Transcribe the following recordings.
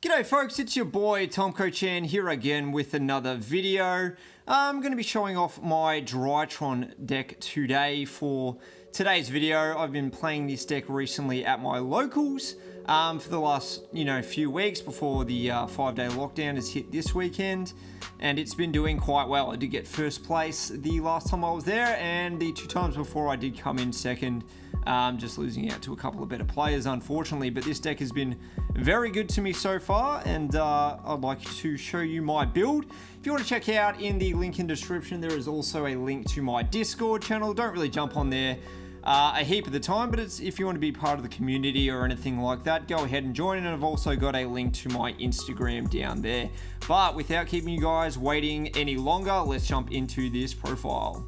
G'day folks, it's your boy Tomko-chan here again with another video. I'm going to be showing off my Drytron deck today for today's video. I've been playing this deck recently at my locals for the last few weeks before the 5-day lockdown has hit this weekend, and it's been doing quite well. I did get first place the last time I was there, and the 2 times before I did come in second, just losing out to a couple of better players unfortunately. But this deck has been very good to me so far, and I'd like to show you my build. If you want to check out, in the link in description there is also a link to my Discord channel. Don't really jump on there a heap of the time, but it's if you want to be part of the community or anything like that, go ahead and join. And I've also got a link to my Instagram down there. But without keeping you guys waiting any longer, let's jump into this profile.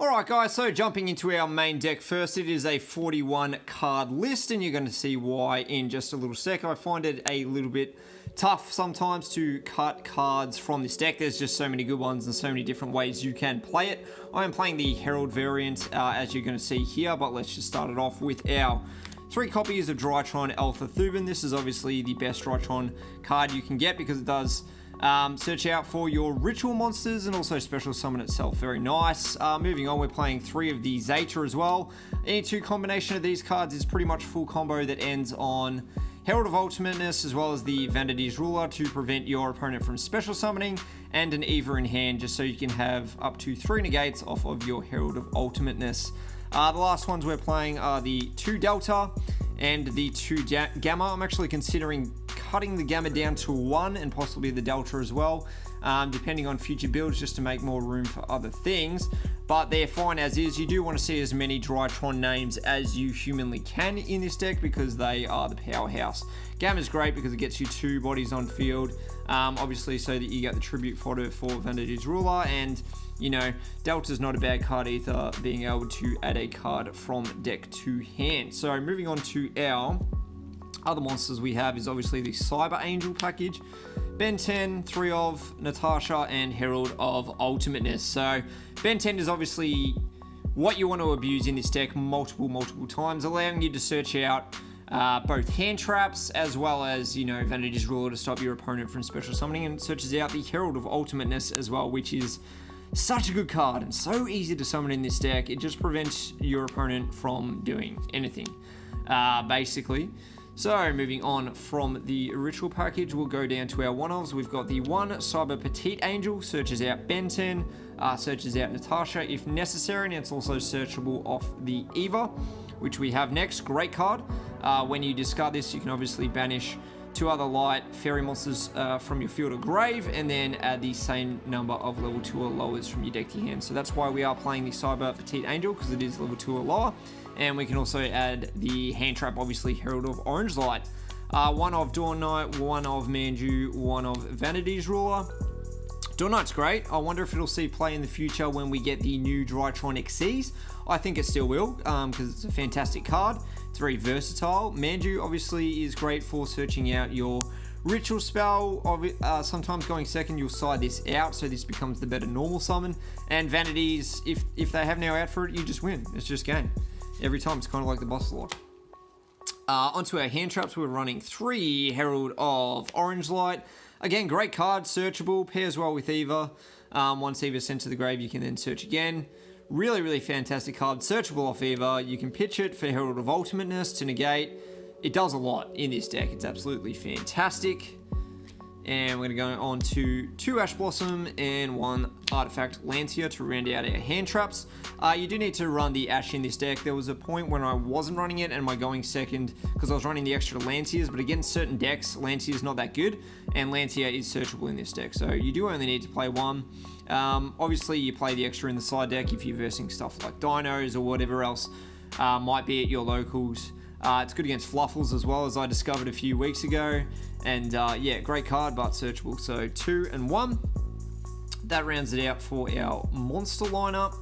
Alright guys, so jumping into our main deck first, it is a 41 card list, and you're going to see why in just a little sec. I find it a little bit tough sometimes to cut cards from this deck. There's just so many good ones and so many different ways you can play it. I am playing the Herald variant, as you're going to see here, but let's just start it off with our 3 copies of Drytron Alpha Thuban. This is obviously the best Drytron card you can get because it does search out for your ritual monsters and also special summon itself. Very nice. Moving on, we're playing 3 of the Zeta as well. Any 2 combination of these cards is pretty much full combo that ends on Herald of Ultimateness as well as the Vanity's Ruler to prevent your opponent from special summoning, and an Eva in hand just so you can have up to 3 negates off of your Herald of Ultimateness. The last ones we're playing are the 2 Delta and the 2 Gamma. I'm actually considering cutting the Gamma down to 1 and possibly the Delta as well, depending on future builds, just to make more room for other things. But they're fine as is. You do want to see as many Drytron names as you humanly can in this deck because they are the powerhouse. Gamma's great because it gets you 2 bodies on field, obviously so that you get the tribute fodder for Vanity's Ruler, and Delta's not a bad card either, being able to add a card from deck to hand. So moving on to our other monsters, we have is obviously the Cyber Angel package, Ben 10, 3 of Natasha, and Herald of Ultimateness. So Ben 10 is obviously what you want to abuse in this deck multiple times, allowing you to search out both hand traps as well as Vanity's Ruler to stop your opponent from special summoning, and searches out the Herald of Ultimateness as well, which is such a good card and so easy to summon in this deck. It just prevents your opponent from doing anything, basically. So moving on from the ritual package, we'll go down to our one-offs. We've got the 1 Cyber Petite Angel, searches out Ben 10, searches out Natasha if necessary, and it's also searchable off the Eva, which we have next. Great card. When you discard this, you can obviously banish 2 other light fairy monsters from your field or grave, and then add the same number of level 2 or lowers from your deck to your hand. So that's why we are playing the Cyber Petite Angel, because it is level 2 or lower. And we can also add the hand trap, obviously Herald of Orange Light. 1 of Dawn Knight, 1 of Manju, 1 of Vanity's Ruler. Dawn Knight's great. I wonder if it'll see play in the future when we get the new Drytron XCs. I think it still will, because it's a fantastic card. It's very versatile. Manju obviously is great for searching out your ritual spell. Sometimes going second, you'll side this out, so this becomes the better normal summon. And Vanities, if they have now out for it, you just win. It's just game. Every time, it's kind of like the boss lord. Onto our hand traps, we're running 3 Herald of Orange Light. Again, great card, searchable, pairs well with Eva. Once Eva's sent to the grave, you can then search again. Really fantastic card, searchable off Eva. You can pitch it for Herald of Ultimateness to negate. It does a lot in this deck. It's absolutely fantastic. And we're going to go on to 2 Ash Blossom and 1 Artifact Lancia to round out our hand traps. You do need to run the Ash in this deck. There was a point when I wasn't running it and my going second because I was running the extra Lancias, but against certain decks, Lancia is not that good, and Lancia is searchable in this deck. So you do only need to play 1. Obviously, you play the extra in the side deck if you're versing stuff like Dinos or whatever else might be at your locals. It's good against Fluffles as well, as I discovered a few weeks ago. And yeah, great card, but searchable. So 2 and 1. That rounds it out for our monster lineup.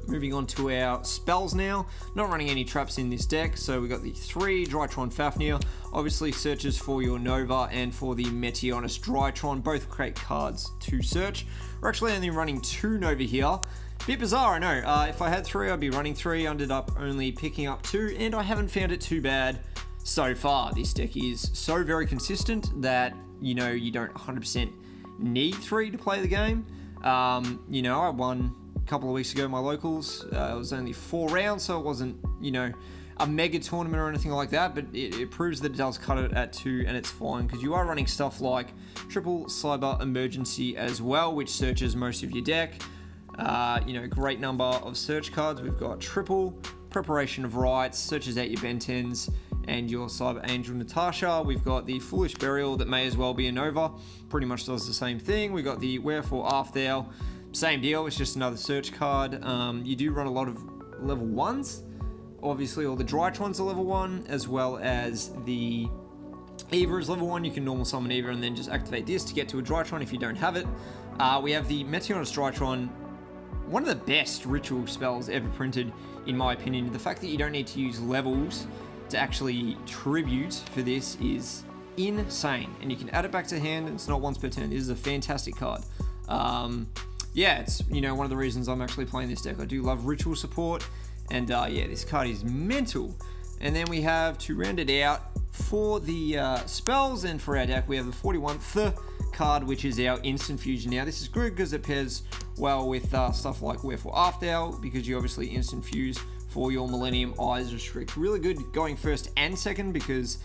Moving on to our spells now. Not running any traps in this deck, so we got the 3 Drytron Fafnir. Obviously searches for your Nova and for the Meteonis Drytron, both great cards to search. We're actually only running 2 Nova here. Bit bizarre, I know. If I had 3, I'd be running 3. Ended up only picking up 2, and I haven't found it too bad so far. This deck is so very consistent that, you know, you don't 100% need 3 to play the game. You know, I won a couple of weeks ago my locals. It was only 4 rounds, so it wasn't, you know, a mega tournament or anything like that, but it proves that it does cut it at 2, and it's fine because you are running stuff like triple cyber emergency as well, which searches most of your deck. You know, great number of search cards. We've got triple preparation of rites, searches out your Bentens and your Cyber Angel Natasha. We've got the Foolish Burial that may as well be a Nova, pretty much does the same thing. We've got the Wherefore Afthou, same deal, it's just another search card. You do run a lot of level 1s. Obviously all the Drytrons are level 1, as well as the Eva is level 1. You can normal summon Eva and then just activate this to get to a Drytron if you don't have it. We have the Meteonis Drytron, one of the best ritual spells ever printed, in my opinion. The fact that you don't need to use levels to actually tribute for this is insane, and you can add it back to hand, and it's not once per turn. This is a fantastic card. Yeah, it's, you know, one of the reasons I'm actually playing this deck. I do love ritual support, and yeah, this card is mental. And then we have, to round it out, for the spells and for our deck, we have the 41th card, which is our Instant Fusion. Now, this is good because it pairs well with stuff like Wherefore Afthou, because you obviously Instant Fuse for your Millennium Eyes Restrict. Really good going first and second because,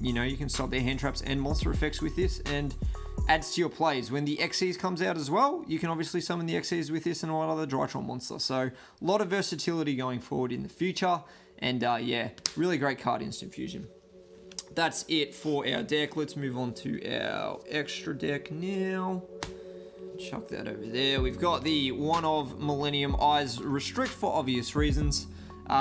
you know, you can stop their hand traps and monster effects with this, and adds to your plays. When the Xyz comes out as well, you can obviously summon the Xyz with this and all other Drytron monsters. So, a lot of versatility going forward in the future, and yeah, really great card, Instant Fusion. That's it for our deck. Let's move on to our extra deck now. Chuck that over there. We've got the one of Millennium Eyes Restrict for obvious reasons.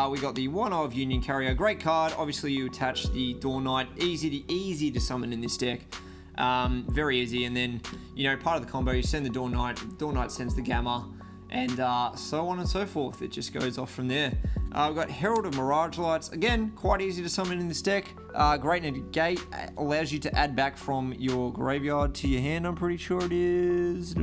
We got the one of Union Carrier, great card. Obviously, you attach the Dawn Knight, easy to summon in this deck. Very easy, and then, you know, part of the combo, you send the Dawn Knight sends the Gamma, and so on and so forth. It just goes off from there. We've got Herald of Mirage Lights, again, quite easy to summon in this deck. Great negate, allows you to add back from your graveyard to your hand, I'm pretty sure it is.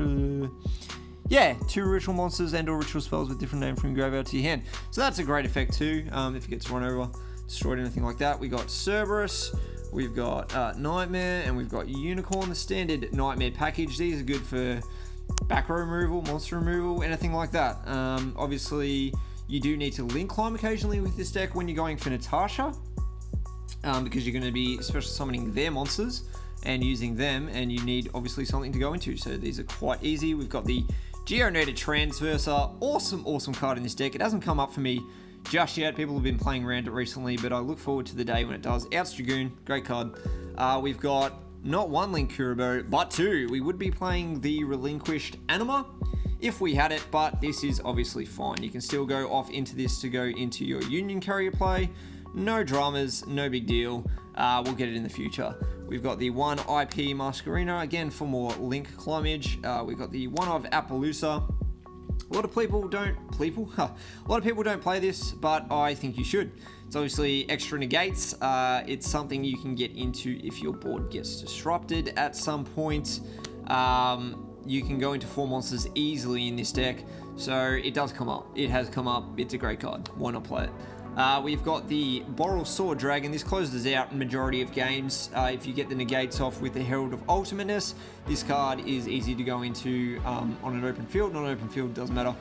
Yeah, 2 ritual monsters and or ritual spells with different names from your graveyard to your hand. So that's a great effect too, if it gets run over, destroyed, anything like that. We got Cerberus, we've got Nightmare, and we've got Unicorn, the standard Nightmare package. These are good for back row removal, monster removal, anything like that. Obviously, you do need to link climb occasionally with this deck when you're going for Natasha, because you're going to be special summoning their monsters and using them, and you need obviously something to go into. So these are quite easy. We've got the Geonated Transverser, awesome card in this deck. It hasn't come up for me just yet. People have been playing around it recently, but I look forward to the day when it does. Outs Dragoon, great card. We've got not 1 Link Kuribo, but 2. We would be playing the Relinquished Anima if we had it, but this is obviously fine. You can still go off into this to go into your Union Carrier play. No dramas, no big deal. We'll get it in the future. We've got the 1 IP Masquerena, again for more Link climbage. We've got the 1 of Appaloosa. A lot of people don't play this, but I think you should. It's obviously extra negates. It's something you can get into if your board gets disrupted at some point. You can go into 4 monsters easily in this deck, so it does come up. It has come up. It's a great card. Why not play it? We've got the Boral Sword Dragon. This closes out majority of games. If you get the negates off with the Herald of Ultimateness, this card is easy to go into on an open field. Not an open field, doesn't matter.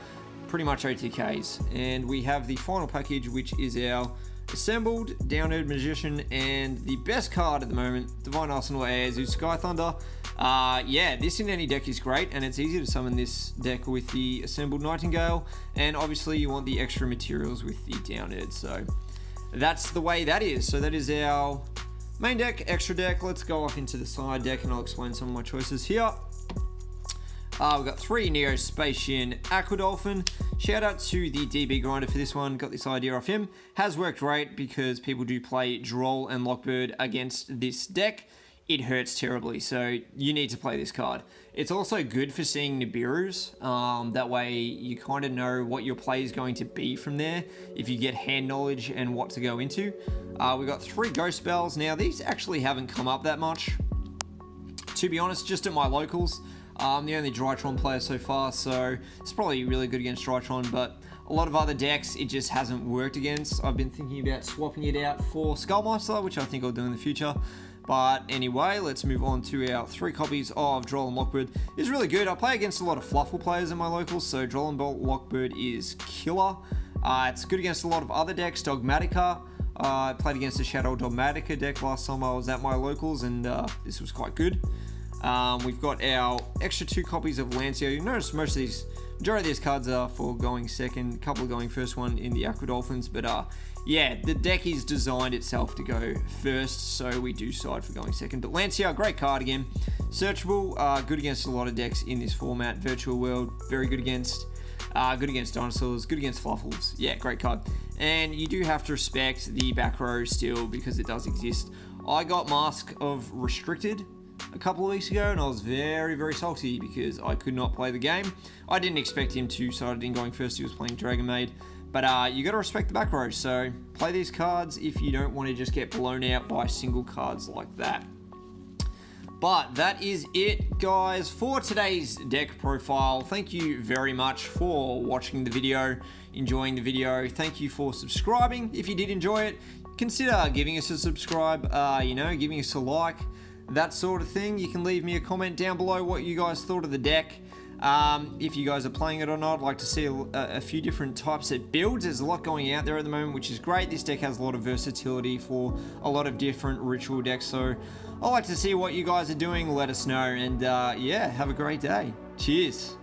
Pretty much OTKs. And we have the final package, which is our Assembled, Downerd Magician, and the best card at the moment, Divine Arsenal Aezu Sky Thunder. Yeah, this in any deck is great, and it's easy to summon this deck with the Assembled Nightingale, and obviously you want the extra materials with the Downerd, so that's the way that is. So that is our main deck, extra deck. Let's go off into the side deck, and I'll explain some of my choices here. We've got 3 Neo Spacian Aquadolphin. Shout out to the DB Grinder for this one. Got this idea off him. Has worked great because people do play Droll and Lockbird against this deck. it hurts terribly. So you need to play this card. It's also good for seeing Nibiru's. That way you kind of know what your play is going to be from there if you get hand knowledge and what to go into. We've got 3 ghost spells. Now these actually haven't come up that much, to be honest, just at my locals. I'm the only Drytron player so far, so it's probably really good against Drytron, but a lot of other decks it just hasn't worked against. I've been thinking about swapping it out for Skullmaster, which I think I'll do in the future. But anyway, let's move on to our 3 copies of Droll and Lockbird. It's really good. I play against a lot of Fluffle players in my locals, so Droll and Lockbird is killer. It's good against a lot of other decks. Dogmatica. I played against the Shadow Dogmatica deck last time I was at my locals, and this was quite good. We've got our extra 2 copies of Lancio. You notice majority of these cards are for going second, a couple are going first, one in the Aqua Dolphins, but yeah, the deck is designed itself to go first, so we do side for going second. But Lancio, great card again. Searchable, good against a lot of decks in this format. Virtual World, very good against. Good against dinosaurs, good against fluffles. Yeah, great card. And you do have to respect the back row still because it does exist. I got Mask of Restricted a couple of weeks ago and I was very, very salty because I could not play the game. I didn't expect him to, so I didn't going first. He was playing Dragon Maid. But you got to respect the back row, so play these cards if you don't want to just get blown out by single cards like that. But that is it, guys, for today's deck profile. Thank you very much for watching the video, enjoying the video. Thank you for subscribing. If you did enjoy it, consider giving us a subscribe, giving us a like, that sort of thing. You can leave me a comment down below what you guys thought of the deck. If you guys are playing it or not, I'd like to see a few different types of builds. There's a lot going out there at the moment, which is great. This deck has a lot of versatility for a lot of different ritual decks, so I'd like to see what you guys are doing. Let us know, and yeah, have a great day. Cheers.